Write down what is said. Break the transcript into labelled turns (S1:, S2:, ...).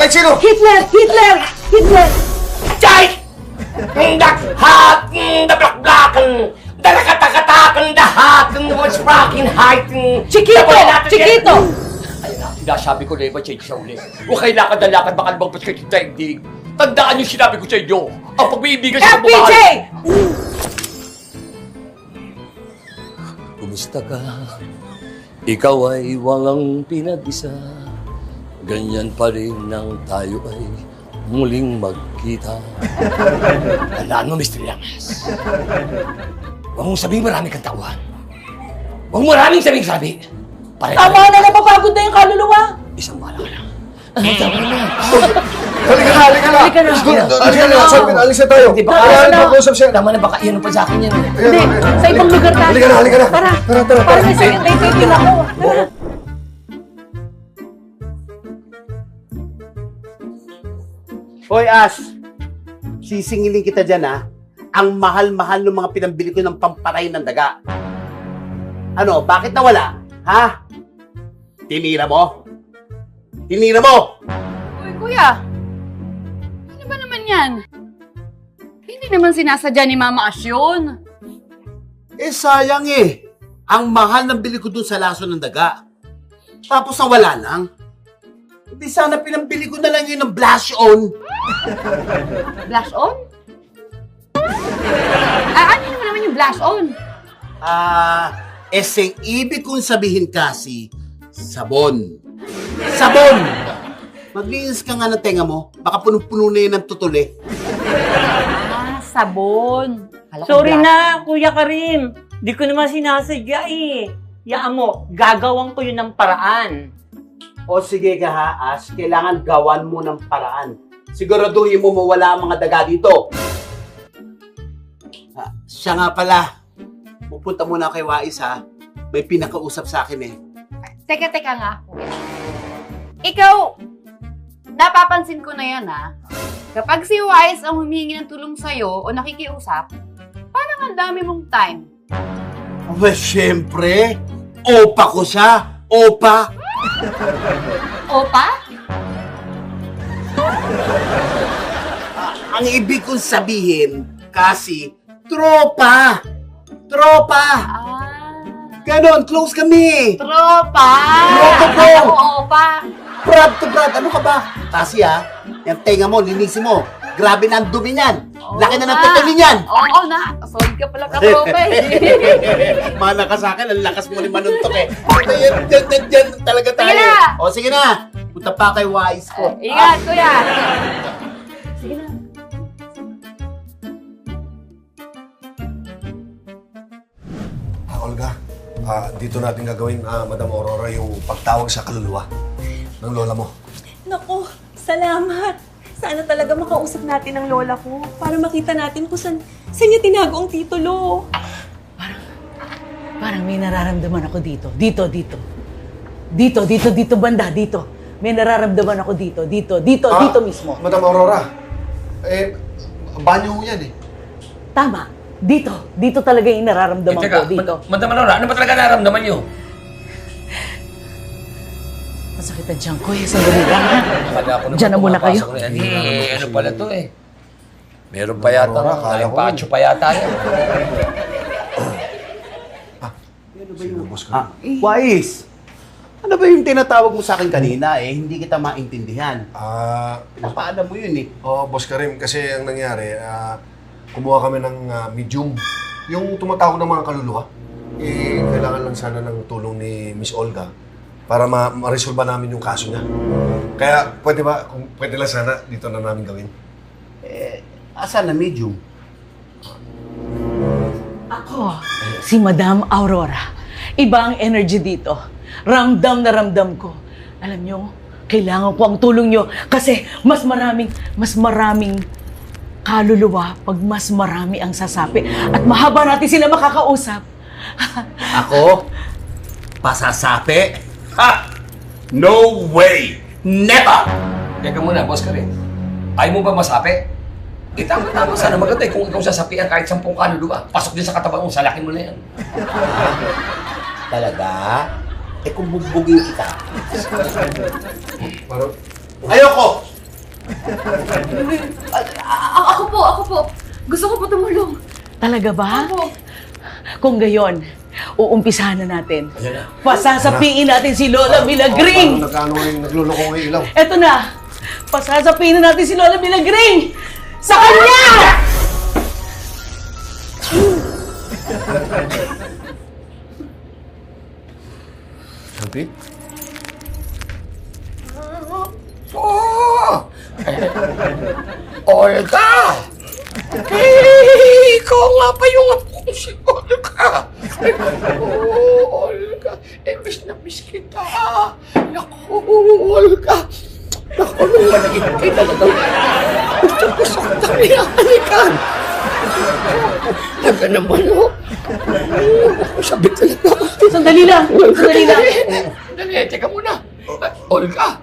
S1: Kahit sino!
S2: Hitler! Hitler! Hitler!
S3: Chay! Dablak-blakan! Dalakatakatakan dahakan was rocking heighten!
S2: Chiquito! Chiquito!
S3: Ayun na, sinasabi ko na iba sa inyo ulit. Huwag kayo lakad-lakad, baka lumabas kayo sa daigdig. Tandaan yung sinabi ko sa inyo. Ang pag-iibigan sa
S2: FPJ!
S3: Kumusta ka? Ikaw ay walang pinag-isa. Ganyan pa rin nang tayo ay muling magkita. Tandaan mo, Mr. Llamas. Huwag mong sabihin marami kang tauhan. Huwag mo maraming sabi.
S2: Tama na, napapagod na yung kaluluwa!
S3: Isang bala ka lang. Tama na.
S1: Halika na!
S2: Halika na.
S1: Halika na! Sabi na, alis na tayo.
S3: Hindi, baka
S1: Kaya
S2: ano?
S1: mag-usap siya.
S3: Tama na, baka iyan pa sa akin yan.
S2: Hindi, sa ibang lugar tayo.
S1: Halika na!
S2: Tara,
S1: Tara.
S2: para may second date din ako. Tara.
S4: Hoy, Ash! Sisingilin kita dyan, ha? Ang mahal-mahal ng mga pinambili ko ng pamparay ng daga. Ano, bakit nawala? Ha? Tinira mo? Tinira mo!
S5: Uy, kuya! Ano ba naman yan? Hindi naman sinasadya ni Mama Ash yun.
S4: Eh, sayang eh. Ang mahal ng bili ko dun sa laso ng daga. Tapos nawala lang. Hindi sana pinambili ko na lang yun ng blush on.
S5: Blush on? Ano naman yung blush on?
S4: Eseng ibig kong sabihin kasi, sabon. Sabon! Maglinis ka nga ng tenga mo, baka punong-puno na yun ng tutuli.
S5: Sabon.
S2: Sorry na, Kuya Karim. Di ko naman sinasadya eh. Yaan mo, gagawin ko yun ng paraan.
S4: O sige ka ha, Ash, kailangan gawan mo ng paraan. Siguraduhin mo mawala ang mga daga dito. Siya nga pala, pupunta muna kay Wais ha. May pinakausap sa akin eh.
S5: Teka nga, kuya. Ikaw, napapansin ko na yan ha. Kapag si Wise ang humihingi ng tulong sa'yo o nakikiusap, parang ang dami mong time.
S4: Well, syempre, opa ko siya. Opa.
S5: Opa?
S4: Ang ibig kong sabihin, kasi, tropa. Tropa. Ganon, close kami.
S5: Tropa!
S4: Tropa po!
S5: Akala ko opa.
S4: Brad to Brad, ano ka ba? Kasi yung tenga mo, linisin mo. Grabe na ang dumi niyan. Laki na ng tutuli niyan.
S5: Oo na, solid ka pala ka-tropa eh.
S4: Mana ka sa akin, ang lakas mo ni manuntok eh. Yan talaga tayo.
S5: Sige na.
S4: O sige na, punta pa kay Wise ko.
S5: Ingat, kuya. Sige na.
S1: Olga, dito natin gagawin, Madam Aurora, yung pagtawag sa kaluluwa ng lola mo.
S6: Naku, salamat. Sana talaga makausap natin ang lola ko para makita natin kung saan niya tinago ang titulo.
S2: Parang may nararamdaman ako dito. Dito, banda, dito. May nararamdaman ako dito mismo.
S1: Madam Aurora, banyo mo yan eh.
S2: Tama, dito talaga yung nararamdaman ko, dito.
S3: Madam Aurora, ano ba talaga nararamdaman niyo?
S2: Masakit ang tiyan ko eh, sandali lang ha.
S3: Diyan
S2: Diyan na muna kayo.
S3: Ano pala to eh? Meron pa yata.
S1: Aurora, akala ko
S3: Pacho pa yata yan.
S1: Sino, boss ka?
S4: Wise, ano ba yung tinatawag mo sa akin kanina eh? Hindi kita maintindihan. Pinapaalam mo yun eh.
S1: Boss Karim, kasi ang nangyari, kumuha kami ng medium. Yung tumatawag ng mga kaluluwa. Kailangan lang sana ng tulong ni Miss Olga para ma-resolve namin yung kaso niya. Kaya, pwede ba, kung pwede lang sana, dito na namin gawin.
S4: Asan na medium?
S2: Ako, si Madam Aurora. Iba ang energy dito. Ramdam na ramdam ko. Alam nyo, kailangan ko ang tulong nyo kasi mas maraming kaluluwa pag mas marami ang sasapi at mahaba natin sila makakausap.
S4: Ako? Pasasapi? Ha! No way! Never!
S3: Teka muna, boss ka rin. Ayaw mo ba masapi? Tama sana maganda eh kung ikaw sasapian kahit 10 kaluluwa. Pasok din sa katawan mo, salakin mo na yan.
S4: Talaga? Kung bugbugin kita.
S1: Parang,
S4: Ayoko!
S5: Ako po. Gusto ko po tumulong.
S2: Talaga ba?
S5: Opo.
S2: Kung gayon, uumpisahan na natin. Pasasapiin natin si Lola Milagring!
S1: Parang nagluloko ng ilaw.
S2: Eto na! Pasasapiin na natin si Lola Milagring! Sa kanya!
S1: Sabi?
S3: Olga! Ikaw nga pa yung apo ko si Olga. Olga, miss na miss kita. Naku, Olga. Naku, nung malagit kayo talagang gusto ko saktan niya. Halikan. Talaga naman, oh. Sabi talaga.
S2: Sandali lang! Sandali lang!
S3: Dali, teka muna. Olga.